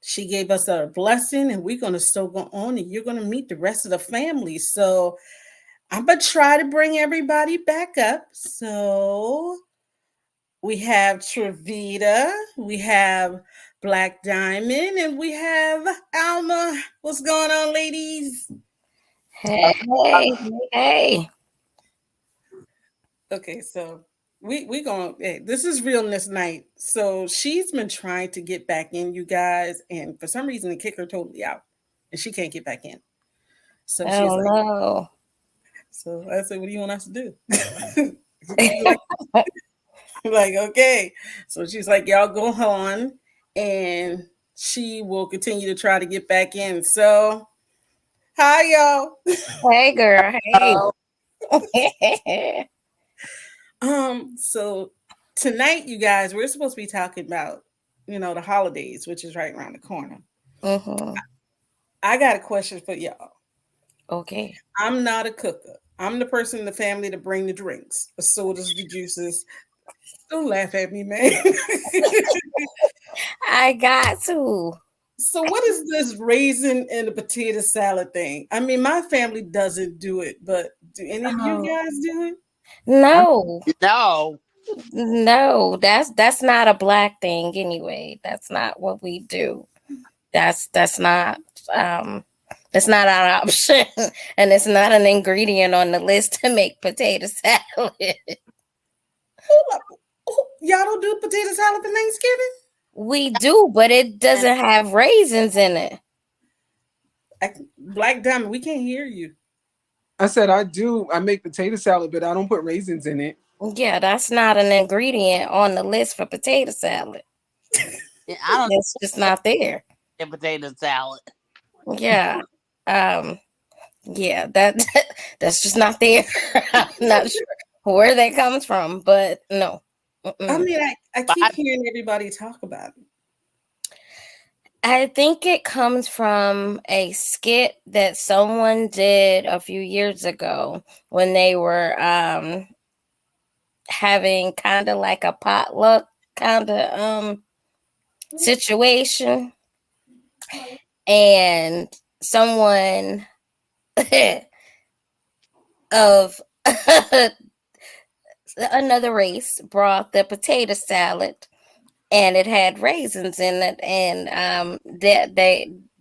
She gave us a blessing, and we're going to still go on, and you're going to meet the rest of the family. So I'm going to try to bring everybody back up. So we have Trevita, we have Black Diamond, and we have Alma. What's going on, ladies? Hey, hey. Okay, so we going hey, this is realness night. So she's been trying to get back in, you guys, and for some reason they kicked her totally out, and she can't get back in. So she's Oh like, no. so I said, what do you want us to do? She's like, okay. So she's like, y'all go on, and she will continue to try to get back in. So hi, y'all. Hey, girl. Hey. Oh, So tonight, you guys, we're supposed to be talking about, the holidays, which is right around the corner. Mm-hmm. I got a question for y'all. Okay. I'm not a cooker. I'm the person in the family to bring the drinks, the sodas, the juices. Don't laugh at me, man. I got to. So what is this raisin and the potato salad thing? I mean, my family doesn't do it, but do any of you Oh guys do it? no, no. no. That's not a black thing anyway. That's not what we do. That's not um it's not an option, and it's not an ingredient on the list to make potato salad. Hold up. Y'all don't do potato salad for Thanksgiving? We do, but it And doesn't have raisins in it. Black Diamond, we can't hear you. I said I do. I make potato salad, but I don't put raisins in it. Yeah, that's not an ingredient on the list for potato salad. I don't It's just not there. eat potato salad. Yeah. Um yeah, that's just not there. I'm not sure where that comes from, but no. I Mm-mm. mean, I But keep hearing everybody talk about it. I think it comes from a skit that someone did a few years ago when they were having kind of like a potluck kind of situation, and someone of another race brought the potato salad, and it had raisins in it, and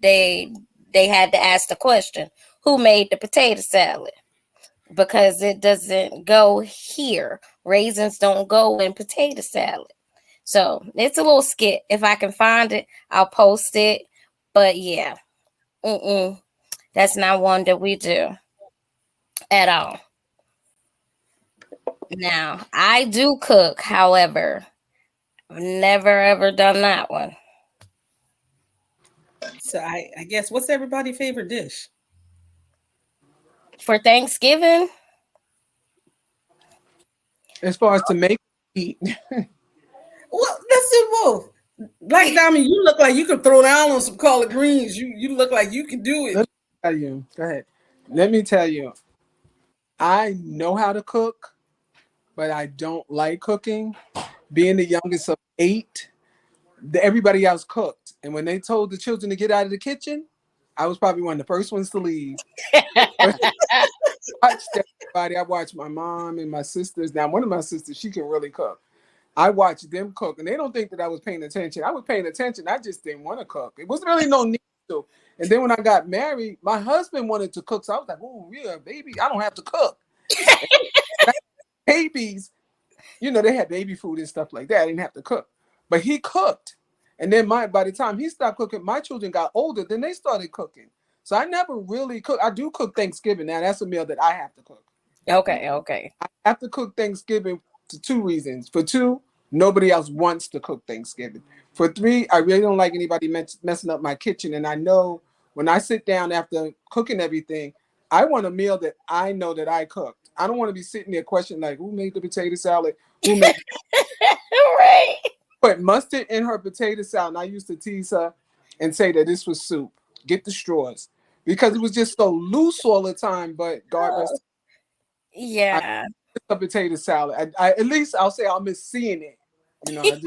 they had to ask the question, who made the potato salad, because it doesn't go here. Raisins don't go in potato salad. So it's a little skit. If I can find it, I'll post it. But yeah, mm-mm, that's not one that we do at all. Now, I do cook, however, I've never ever done that one. So I guess what's everybody's favorite dish? For Thanksgiving, As far as to make eat, Well, let's do both. Black Diamond, you look like you could throw down on some collard greens. You look like you can do it. let me tell you. Go ahead. Let me tell you. I know how to cook, but I don't like cooking. Being the youngest of eight, everybody else cooked, and when they told the children to get out of the kitchen, I was probably one of the first ones to leave. But I watched everybody. I watched my mom and my sisters. Now, one of my sisters, she can really cook. I watched them cook, and they don't think that I was paying attention. I was paying attention. I just didn't want to cook. It was really no need to. And then when I got married, my husband wanted to cook, so I was like, "Oh, yeah, baby, I don't have to cook." And babies, they had baby food and stuff like that. I didn't have to cook, but he cooked. And then by the time he stopped cooking, my children got older. Then they started cooking. So I never really cook. I do cook Thanksgiving. Now that's a meal that I have to cook. okay, okay. I have to cook Thanksgiving for two reasons. For two, nobody else wants to cook Thanksgiving. For three, I really don't like anybody messing up my kitchen. And I know when I sit down after cooking everything, I want a meal that I know that I cooked. I don't want to be sitting there questioning like, who made the potato salad? Who made Right. put mustard in her potato salad? And I used to tease her and say that this was soup. Get the straws. Because it was just so loose all the time. But God rest, I Yeah. a potato salad. I at least I'll say I'll miss seeing it. I just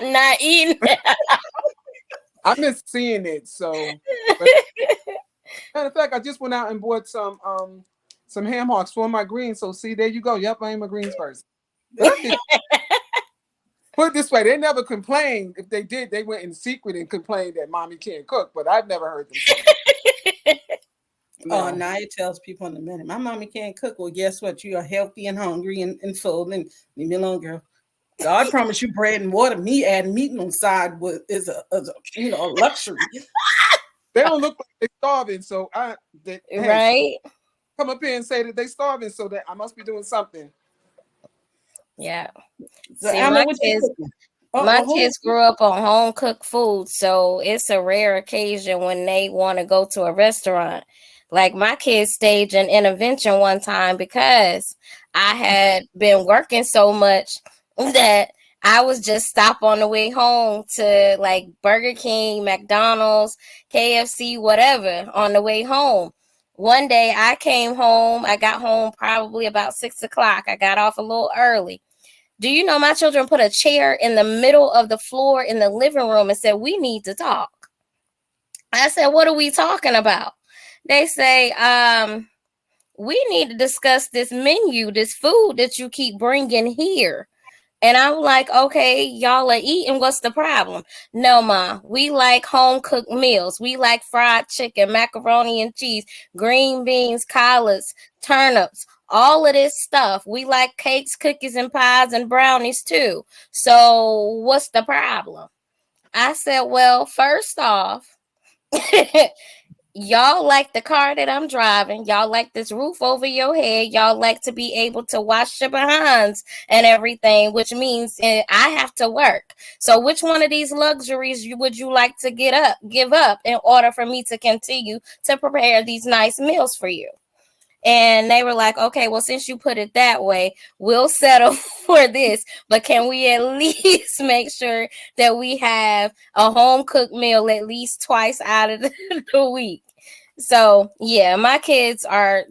Not eating. I miss seeing it. So, but matter of fact, I just went out and bought some ham hocks for my greens. So see, there you go. Yep, I am a greens person. But I did put it this way, they never complained. If they did, they went in secret and complained that mommy can't cook. But I've never heard them say that. Oh, No. now it tells people in a minute, my mommy can't cook. Well, guess what? You are healthy and hungry and full. And leave me alone, girl. God promised you bread and water. Me adding meat on the side is a a luxury. They don't look like they're starving. So hey, Right? come up here and say that they starving, so that I must be doing something. Yeah. So See, Alma, what you cooking? my Who? kids grew up on home cooked food, so it's a rare occasion when they want to go to a restaurant. Like my kids staged an intervention one time because I had been working so much that I was just stop on the way home to like Burger King, McDonald's, KFC, whatever on the way home. One day I came home, I got home probably about 6 o'clock. I got off a little early. Do you know my children put a chair in the middle of the floor in the living room and said, "We need to talk." I said, "What are we talking about?" They say, "We need to discuss this menu, this food that you keep bringing here." And I'm like, "Okay, y'all are eating. What's the problem?" "No, Ma, we like home cooked meals. We like fried chicken, macaroni and cheese, green beans, collards, turnips, all of this stuff. We like cakes, cookies, and pies and brownies too. So what's the problem?" I said, "Well, first off, y'all like the car that I'm driving. Y'all like this roof over your head. Y'all like to be able to wash your behinds and everything, which means I have to work. So which one of these luxuries would you like to give up in order for me to continue to prepare these nice meals for you?" And they were like, "Okay, well, since you put it that way, we'll settle for this. But can we at least make sure that we have a home cooked meal at least twice out of the week?" So, yeah, my kids are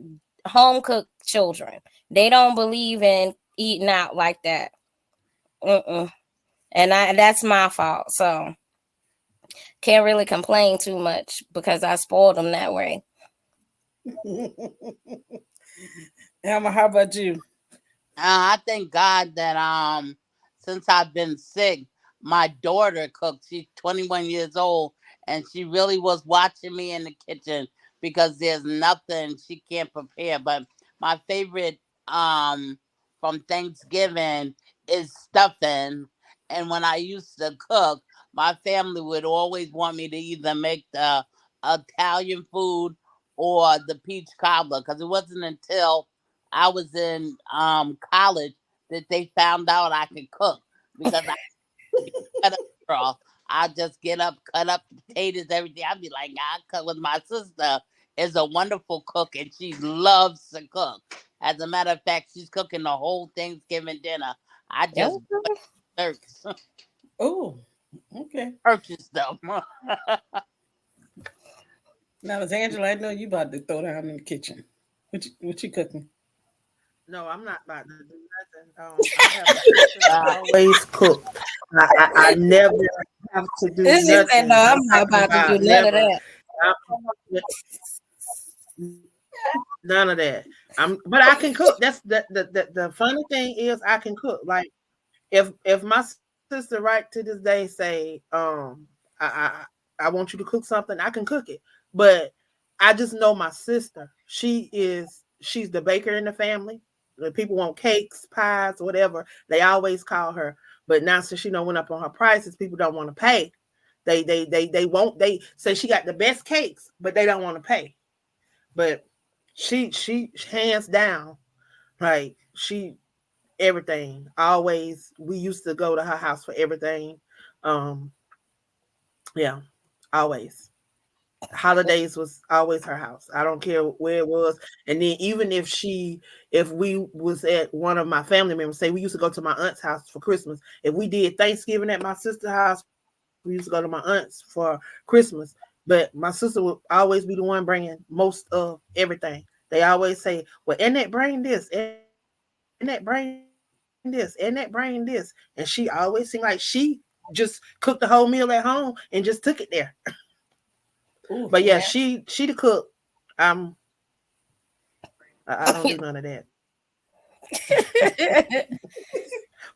home cooked children. They don't believe in eating out like that. Mm-mm. And that's my fault. So, can't really complain too much because I spoiled them that way. Alma, how about you? I thank God that since I've been sick, my daughter cooks. She's 21 years old, and she really was watching me in the kitchen because there's nothing she can't prepare. But my favorite from Thanksgiving is stuffing. And when I used to cook, my family would always want me to either make the Italian food or the peach cobbler, because it wasn't until I was in college that they found out I could cook, because I cut up girl. I just get up, cut up the potatoes, everything. I'd be like, I cut with my sister is a wonderful cook and she loves to cook. As a matter of fact, she's cooking the whole Thanksgiving dinner. I just purchased Oh, okay. them. Now, it's Angela. I know you about to throw down in the kitchen. What you cooking? No, I'm not about to do nothing. I have a sister that always cook. I never have to do This is saying, "No, nothing. I'm I'm not talking about to do about none of never. that." None of that. But I can cook. That's the funny thing is I can cook. Like if my sister right to this day say, I want you to cook something, I can cook it. But I just know my sister. She's the baker in the family. The people want cakes, pies, whatever. They always call her. But now since she went up on her prices, people don't want to pay. They won't. They say she got the best cakes, but they don't want to pay. But she hands down, like she everything. Always we used to go to her house for everything. Um yeah, always. Holidays was always her house. I don't care where it was. And then even if we was at one of my family members, say we used to go to my aunt's house for Christmas. If we did Thanksgiving at my sister's house, we used to go to my aunt's for Christmas. But my sister would always be the one bringing most of everything. They always say, "Well, Annette bring this, Annette bring this, Annette bring this," and she always seemed like she just cooked the whole meal at home and just took it there. Ooh, But yeah, well, she the cook. I don't do none of that.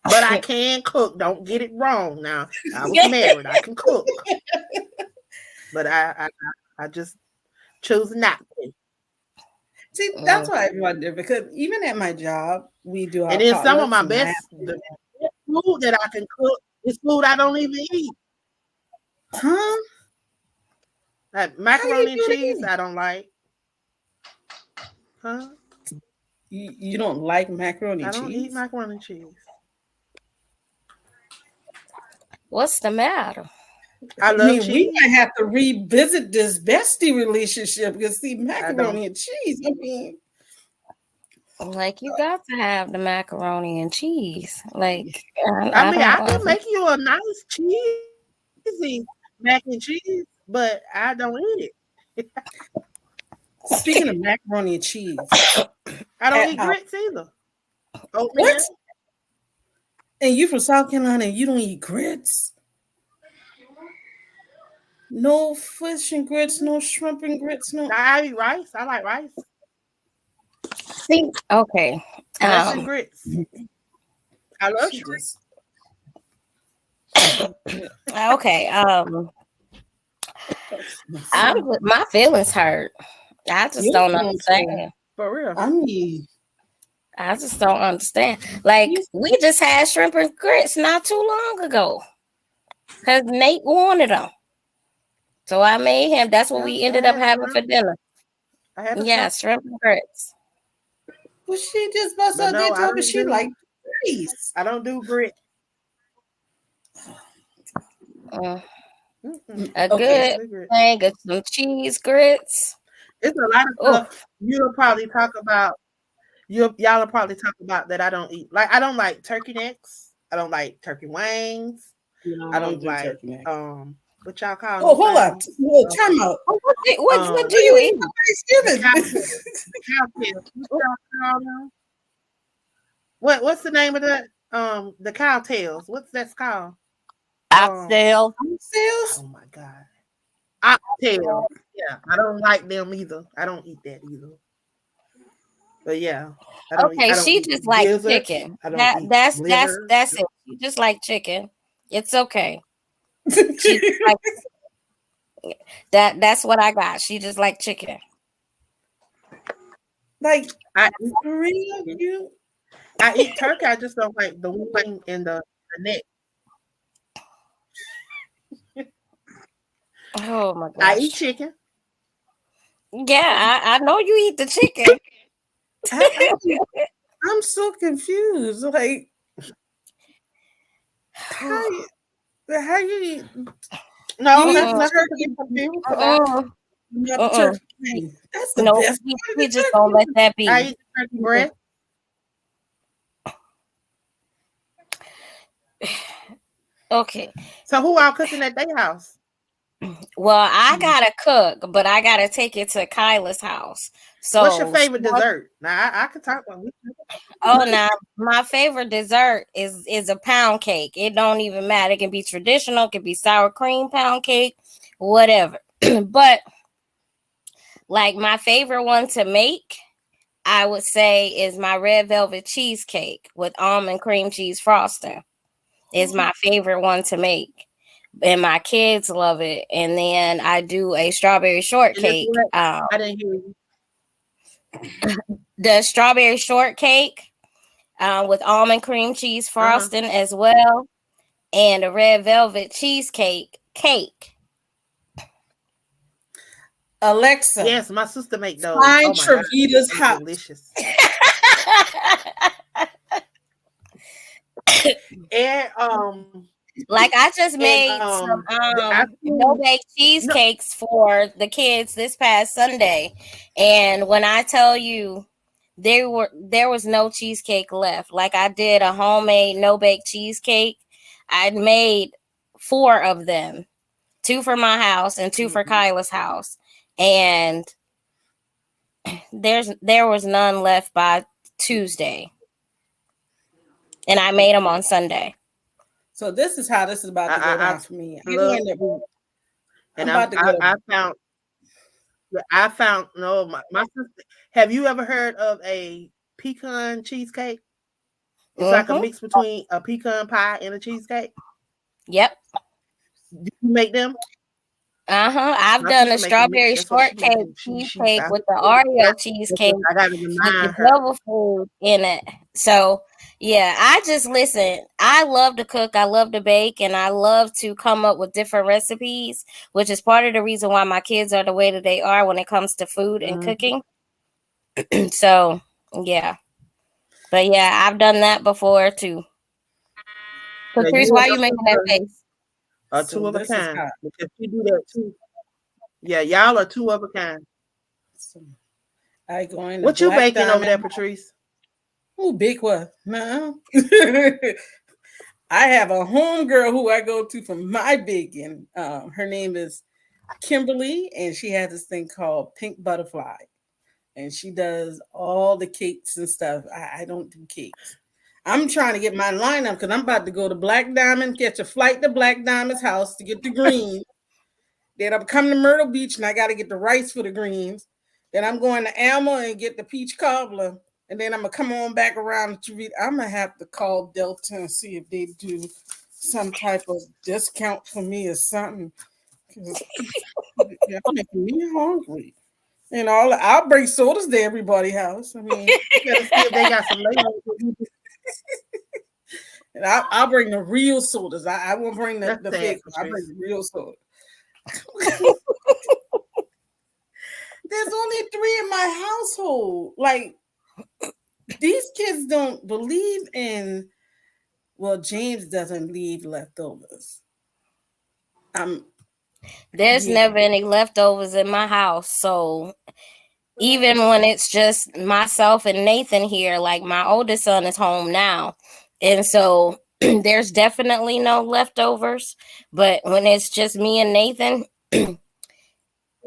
But I can cook. Don't get it wrong. Now I was married. I can cook, but I just choose not to. see, that's why I wonder because even at my job, we do our And then some of potlucks my and laugh. the best food that I can cook is food I don't even eat. Huh? Like How you macaroni and do cheese, that? I don't like. Huh? You don't like macaroni I and don't eat cheese? macaroni and cheese. What's the matter? I I love mean, we cheese. might have to revisit this bestie relationship because see, I don't. macaroni and cheese. I mean, Like you got to have the macaroni and cheese. Like I I mean, I can don't. make you a nice cheesy mac and cheese, but I don't eat it. speaking of macaroni and cheese, I don't at eat grits either. what? Oatmeal. And you from South Carolina and you don't eat grits? No fish and grits, no shrimp and grits, no. I eat rice. I like rice. See, okay. Rice and grits. I love She shrimp. just Okay. My feelings hurt. I just your don't feelings hurt. understand. For real. I mean, I just don't understand. Like we just had shrimp and grits not too long ago because Nate wanted them, so I made him. That's what Yeah, we I ended up had having for shrimp. dinner. I had a Yeah, shrimp. shrimp and grits. well, she just bust But out no, there I told me don't she like do grits. I don't do grits. Mm. Mm-mm. A Okay, good Don't do grits. thing of some cheese grits. It's a lot of Oh, stuff you'll probably talk about. Y'all will probably talk about that I don't eat. Like I don't like turkey necks. I don't like turkey wings. no, I I don't don't do like turkey neck. What y'all call Oh, them hold on. things? Well, time out. what Um, do What do you you eat? eat for the cow Thanksgiving? tail. The cow tail. What y'all call them? What's the name of that? The cow tails. What's that called? Oxtail. Sales? Oh my god. Oxtails. Yeah, I don't like them either. I don't eat that either. But yeah, I Okay, don't she eat just like gizzards. chicken. I don't eat liver. That's it. She just like chicken. It's okay. She just like that. That's what I got. She just like chicken. Like, I for real? eat, You? I eat turkey. I just don't like the wing and the neck. Oh my I eat gosh. chicken. Yeah, I know you eat the chicken. I, I'm so confused. Like, how you eat? You No, eat that's Uh-uh. the nothing to be turkey, confused about. Uh-uh. not the Uh-uh. turkey wing. That's the No, best part of we the just gonna turkey. let that I be. eat the turkey breast. Okay. So who all cooking at their house? Well, I gotta cook, but I gotta take it to Kyla's house. What's your So favorite dessert? Now I can talk about. now my favorite dessert is a pound cake. It don't even matter. It can be traditional, it can be sour cream pound cake, whatever. But like my favorite one to make, I would say is my red velvet cheesecake with almond cream cheese frosting. Is my favorite one to make. And my kids love it. And then I do a strawberry And it's shortcake. what? I didn't hear you. The strawberry shortcake with almond cream cheese Uh-huh. frosting as well, and a red velvet cheesecake cake. Alexa, Yes, my sister make those. find Oh my god, Travita's they're house. delicious. And Like I just and made some I no do bake no. cheesecakes for the kids this past Sunday, and when I tell you there was no cheesecake left. Like I did a homemade no bake cheesecake. I made 4 of them, 2 for my house and 2 for Kyla's house, and there was none left by Tuesday, and I made them on Sunday. So this is how this is about to go I down for me. I'm love, going to. I'm and about to go to. I found no my sister. Have you ever heard of a pecan cheesecake? It's like a Mm-hmm. mix between a pecan pie and a cheesecake. Yep. Do you make them? I've My done the sister make a mix. strawberry That's what she make. shortcake She cheesecake I with the Oreo cheesecake I got to with the remind her. devil food in it. So yeah, I just listen. I love to cook. I love to bake, and I love to come up with different recipes, which is part of the reason why my kids are the way that they are when it comes to food and Mm-hmm. cooking. So yeah, but yeah, I've done that before too. Yeah, Patrice, you and why are you your making that sister face? are So two of a this is kind how. because she do that too. Yeah, y'all are two of a kind. So I go in the What you Black baking over Diamond. there, Patrice? Who big what? No. I have a homegirl who I go to for my baking. Her name is Kimberly, and she has this thing called Pink Butterfly, and she does all the cakes and stuff. I don't do cakes. I'm trying to get my lineup because I'm about to go to Black Diamond, catch a flight to Black Diamond's house to get the greens. Then I'm coming to Myrtle Beach and I got to get the rice for the greens. Then I'm going to Alma and get the peach cobbler. And then I'm going to come on back around to read. I'm going to have to call Delta and see if they do some type of discount for me or something. Because y'all making me hungry. And I'll bring sodas to everybody's house. I mean, You gotta see if they got some layovers. and I'll bring the real sodas. I won't bring That's the sad, fake one. I'll bring Patrice. the real soda. There's only 3 in my household. Like, these kids don't believe in, well, James doesn't leave leftovers. There's Yeah. never any leftovers in my house, so even when it's just myself and Nathan here, like my oldest son is home now. And so there's definitely no leftovers. But when it's just me and Nathan,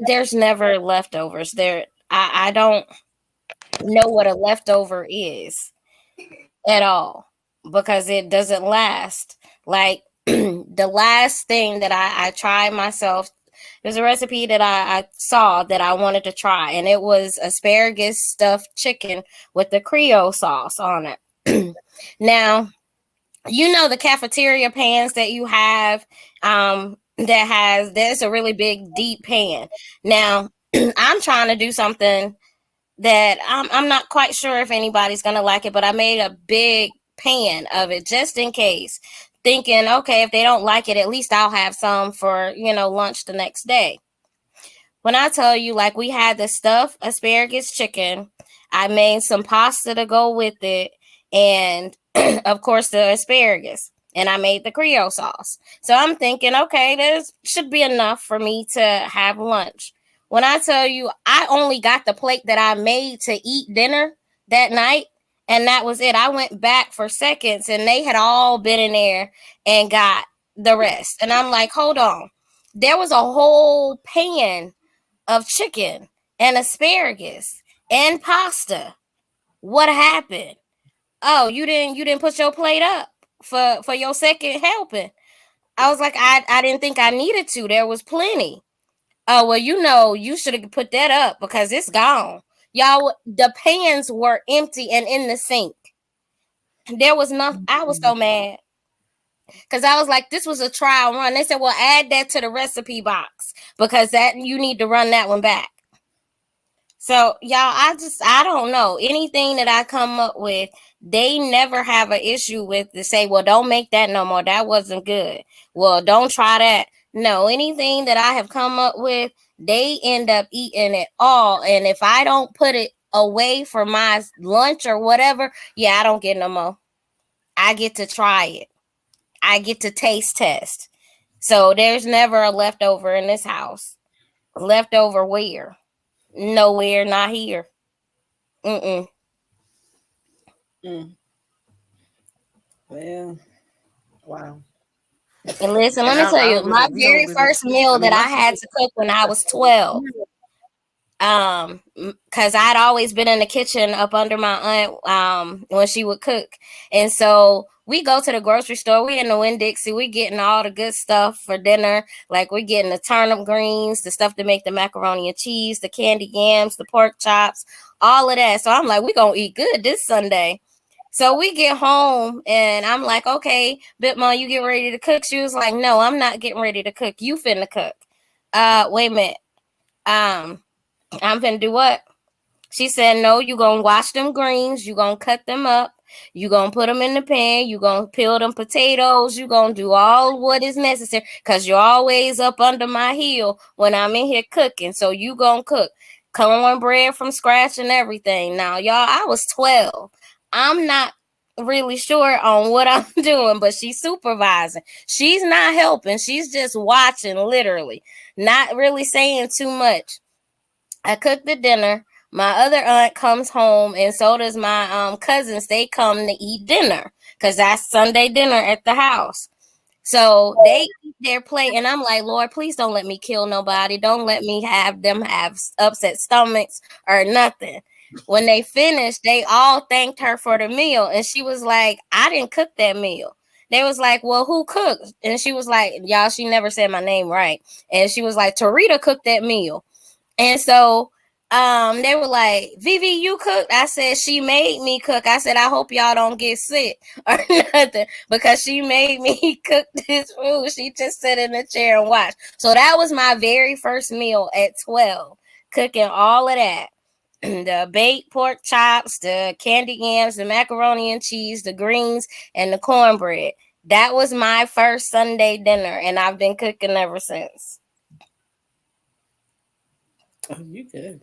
there's never leftovers. I don't know what a leftover is at all because it doesn't last. Like the last thing that I tried myself, there's a recipe that I saw that I wanted to try, and it was asparagus stuffed chicken with the Creole sauce on it. Now, you know the cafeteria pans that you have there's a really big deep pan. Now, I'm trying to do something that I'm not quite sure if anybody's gonna like it, but I made a big pan of it just in case, thinking, okay, if they don't like it, at least I'll have some for lunch the next day. When I tell you, like, we had the stuffed asparagus chicken, I made some pasta to go with it, and of course the asparagus, and I made the Creole sauce. So I'm thinking, okay, this should be enough for me to have lunch. When I tell you, I only got the plate that I made to eat dinner that night, and that was it. I went back for seconds, and they had all been in there and got the rest. And I'm like, hold on. There was a whole pan of chicken and asparagus and pasta. What happened? Oh, you didn't put your plate up for your second helping. I was like, I didn't think I needed to. There was plenty. Oh, well, you should have put that up because it's gone. Y'all, the pans were empty and in the sink. There was nothing. I was so mad because I was like, this was a trial run. They said, well, add that to the recipe box because that you need to run that one back. So y'all, I don't know. Anything that I come up with, they never have an issue with to say, well, don't make that no more. That wasn't good. Well, don't try that. No, anything that I have come up with, they end up eating it all. And if I don't put it away for my lunch or whatever, yeah, I don't get no more. I get to try it. I get to taste test. So there's never a leftover in this house. Leftover where? Nowhere, not here. Mm-mm. Mm. Well, Wow. And listen, let And me tell I you, don't my really, we don't very really. first I meal that mean, my I sister. had to cook when I was 12, because I'd always been in the kitchen up under my aunt when she would cook, and so we go to the grocery store. We in the Winn-Dixie. We getting all the good stuff for dinner. Like we getting the turnip greens, the stuff to make the macaroni and cheese, the candy yams, the pork chops, all of that. So I'm like, we gonna eat good this Sunday. So we get home and I'm like, okay, Bit Mom, you get ready to cook? She was like, no, I'm not getting ready to cook. You finna cook. Wait a minute. I'm finna do what? She said, no, you gonna wash them greens, you gonna cut them up, you gonna put them in the pan, you gonna peel them potatoes, you gonna do all what is necessary, because you're always up under my heel when I'm in here cooking. So you gonna cook cornbread from scratch and everything. Now, y'all, I was 12. I'm not really sure on what I'm doing, but she's supervising. She's not helping. She's just watching, literally, not really saying too much. I cooked the dinner. My other aunt comes home, and so does my cousins. They come to eat dinner because that's Sunday dinner at the house. So they eat their plate, and I'm like, Lord, please don't let me kill nobody. Don't let me have them have upset stomachs or nothing. When they finished, they all thanked her for the meal, and she was like, I didn't cook that meal. They was like, well, who cooked? And she was like, y'all, she never said my name right. And she was like, Tarita cooked that meal. And so they were like, Vivi, you cooked? I said, she made me cook. I said, I hope y'all don't get sick or nothing because she made me cook this food. She just sat in the chair and watched. So that was my very first meal at 12, cooking all of that. The baked pork chops, the candy yams, the macaroni and cheese, the greens, and the cornbread. That was my first Sunday dinner, and I've been cooking ever since. Oh, you good.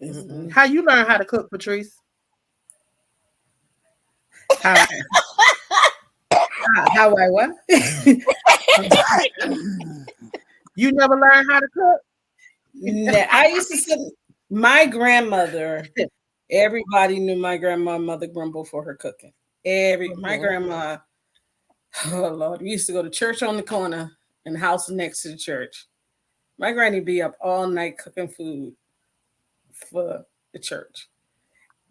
Mm-hmm. How you learn how to cook, Patrice? How I what? You never learned how to cook? I used to sit. My grandmother. Everybody knew my grandmother grumbled for her cooking. My grandma. Oh Lord, we used to go to church on the corner and the house next to the church. My granny be up all night cooking food for the church.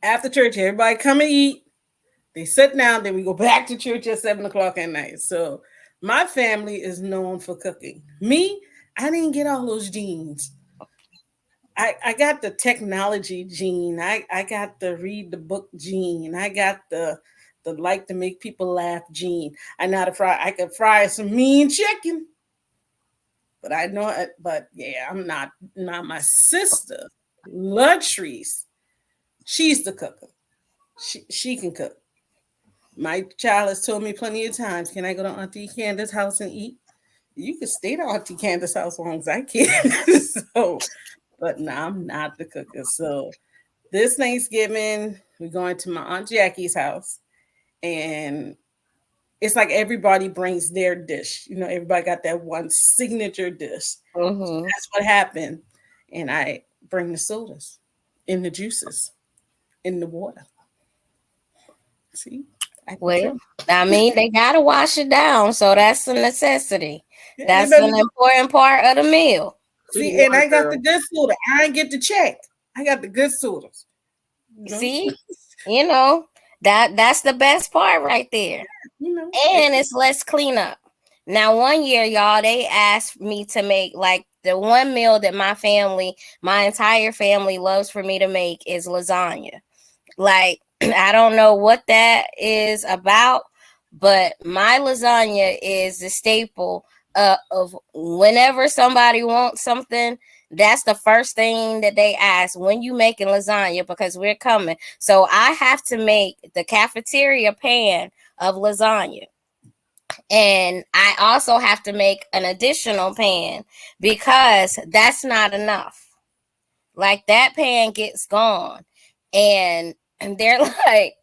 After church, everybody come and eat. They sit down, then we go back to church at 7:00 at night. So my family is known for cooking. Me, I didn't get all those genes. I got the technology gene. I got the read the book gene. I got the like to make people laugh gene. I know how to fry. I could fry some mean chicken. But I know it, but yeah, I'm not my sister, Latrice. She's the cooker. She can cook. My child has told me plenty of times, can I go to Auntie Candace's house and eat? You can stay to Auntie Candace's house as long as I can. So, but no, I'm not the cooker. So this Thanksgiving, we're going to my Aunt Jackie's house. And it's like everybody brings their dish. You know, everybody got that one signature dish. Mm-hmm. So that's what happened. And I bring the sodas in the juices, in the water. See? Well, I mean, they gotta wash it down, so that's a necessity. Yeah, that's an important part of the meal. See, and I got the good soda. I ain't get the check. I got the good sodas. You know? See, you know that's the best part right there. You know, and it's less cleanup. Now, one year, y'all, they asked me to make like the one meal that my entire family loves for me to make is lasagna. Like, I don't know what that is about, but my lasagna is the staple of whenever somebody wants something. That's the first thing that they ask when you making lasagna, because we're coming. So I have to make the cafeteria pan of lasagna. And I also have to make an additional pan because that's not enough. Like, that pan gets gone. And they're like,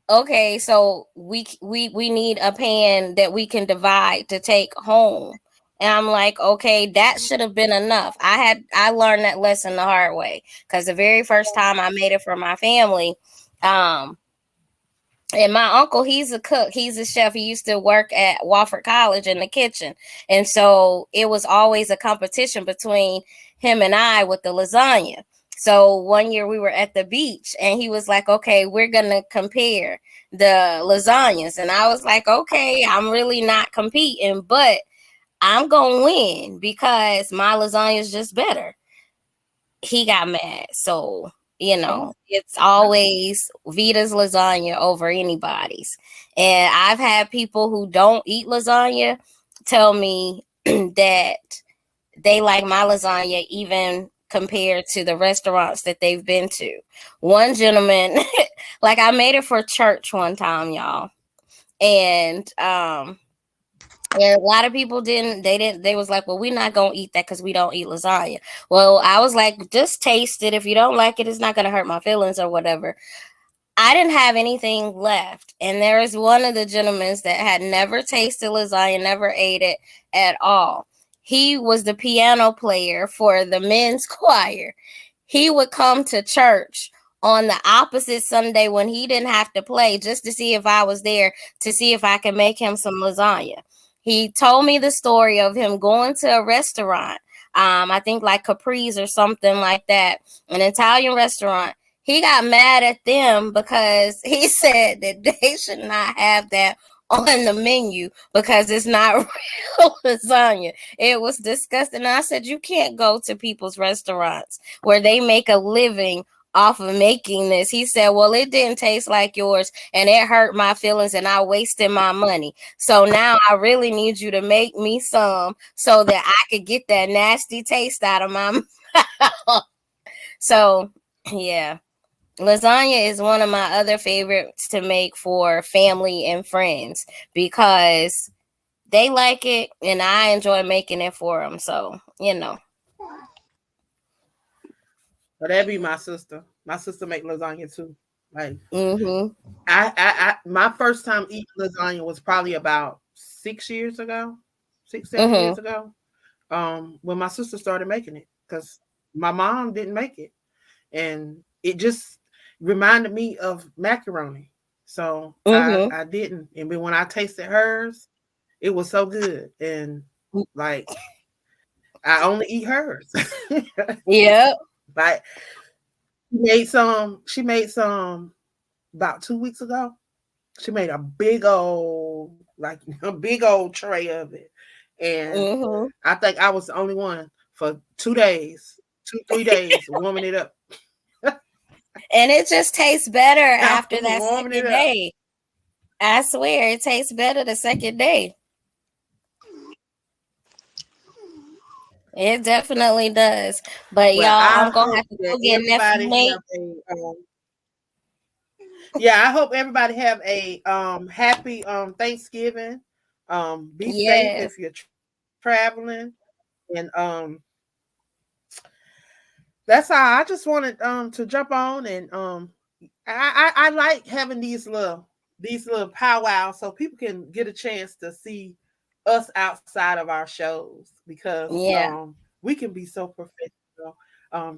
okay, so we need a pan that we can divide to take home. And I'm like, okay, that should have been enough. I learned that lesson the hard way, because the very first time I made it for my family, and my uncle, he's a cook, he's a chef. He used to work at Wofford College in the kitchen. And so it was always a competition between him and I with the lasagna. So one year we were at the beach and he was like, okay, we're going to compare the lasagnas. And I was like, okay, I'm really not competing, but I'm going to win because my lasagna is just better. He got mad. So, it's always Vita's lasagna over anybody's. And I've had people who don't eat lasagna tell me that they like my lasagna even compared to the restaurants that they've been to. One gentleman, like I made it for church one time, y'all. And a lot of people they was like, well, we're not gonna eat that because we don't eat lasagna. Well, I was like, just taste it. If you don't like it, it's not gonna hurt my feelings or whatever. I didn't have anything left. And there was one of the gentlemen that had never tasted lasagna, never ate it at all. He was the piano player for the men's choir. He would come to church on the opposite Sunday when he didn't have to play just to see if I was there, to see if I could make him some lasagna. He told me the story of him going to a restaurant, I think like Capri's or something like that, an Italian restaurant. He got mad at them because he said that they should not have that on the menu because it's not real lasagna. It was disgusting. I said, you can't go to people's restaurants where they make a living off of making this. He said, well, it didn't taste like yours and it hurt my feelings and I wasted my money. So now I really need you to make me some so that I could get that nasty taste out of my mouth. So, yeah. Lasagna is one of my other favorites to make for family and friends because they like it and I enjoy making it for them. So, But that'd be my sister. My sister make lasagna too. Like mm-hmm. my first time eating lasagna was probably about 6 years ago, 7 Mm-hmm. years ago. When my sister started making it, because my mom didn't make it, and it just reminded me of macaroni. So Mm-hmm. I didn't, and then when I tasted hers, it was so good, and like I only eat hers. Yep. Like she made some about 2 weeks ago. She made a big old, like a big old tray of it. And Mm-hmm. I think I was the only one for 2 days, 3 days, warming it up. And it just tastes better I after was that warming it second up. day. I swear it tastes better the second day. It definitely does. But Well, y'all, I I'm gonna hope have to that go get nephew everybody Nate. have I hope everybody have a happy Thanksgiving. Be safe Yes. if you're traveling, and that's all. I just wanted to jump on, and I like having these little powwows so people can get a chance to see us outside of our shows, because Yeah. we can be so professional.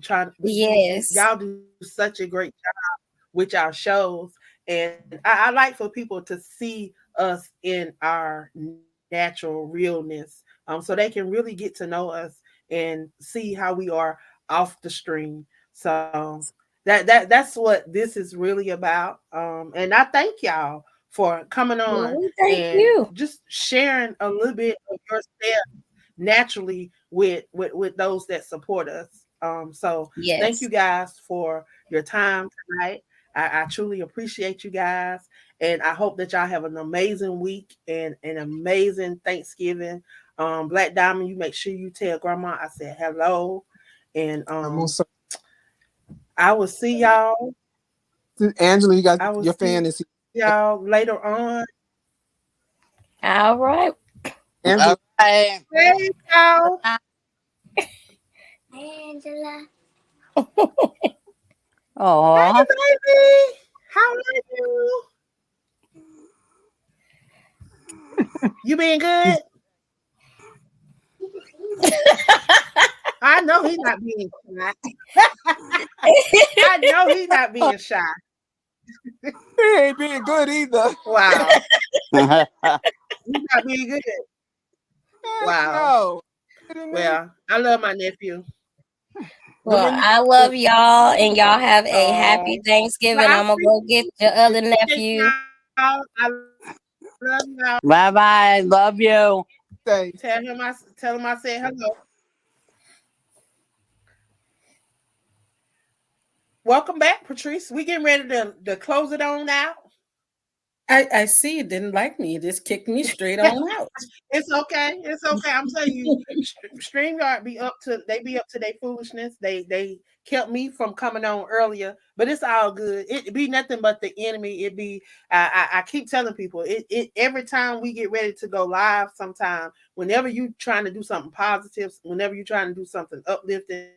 Trying Yes. y'all do such a great job with our shows, and I like for people to see us in our natural realness, so they can really get to know us and see how we are off the stream. So that's what this is really about. And I thank y'all for coming Well, on we thank and you. just sharing a little bit of yourself naturally with those that support us. So thank you Yes. guys for your time tonight. I truly appreciate you guys, and I hope that y'all have an amazing week and an amazing Thanksgiving. Black Diamond, you make sure you tell Grandma I said hello, and I'm on. I will see y'all. Angela, you got I will your see fan is y'all later on. All right. Angela. All right. Hey y'all. Angela. Hey Oh, baby. How are you? You being good? I know he's not being shy. I know he's not being shy. He ain't being good either. Wow. He's not being good. Heck Wow. no. Kidding me? Well, I love my nephew. Well, I love y'all, and y'all have a happy Thanksgiving. I'm gonna go get your other nephew. I love y'all. Bye bye. Love you. Say, Tell him I said hello. Welcome back, Patrice. We getting ready to close it on out. I see it didn't like me. It just kicked me straight on out. It's okay. It's okay. I'm telling you, StreamYard be up to their foolishness. They kept me from coming on earlier, but it's all good. It be nothing but the enemy. It be I keep telling people it every time we get ready to go live. Sometime whenever you trying to do something positive, whenever you trying to do something uplifting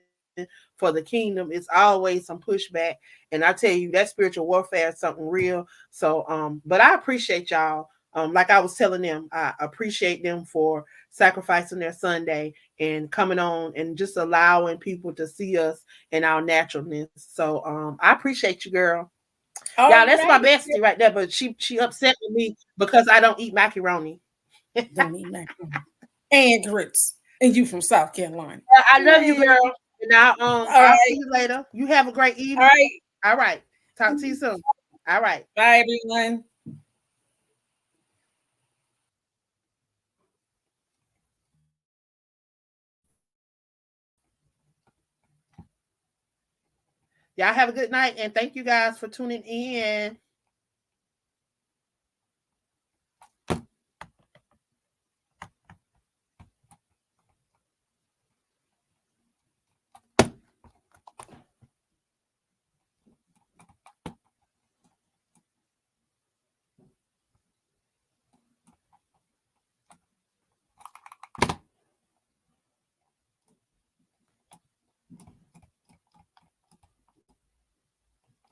for the kingdom, it's always some pushback. And I tell you that spiritual warfare is something real. So but I appreciate y'all. Like I was telling them, I appreciate them for sacrificing their Sunday and coming on and just allowing people to see us in our naturalness. So I appreciate you, girl. Y'all, that's my bestie right there. But she upset with me because I don't eat macaroni. Don't eat macaroni and grits. And you from South Carolina. I love you, girl. And I'll see you later. You have a great evening. All right. All right. Talk to you soon. All right. Bye, everyone. Y'all have a good night and thank you guys for tuning in.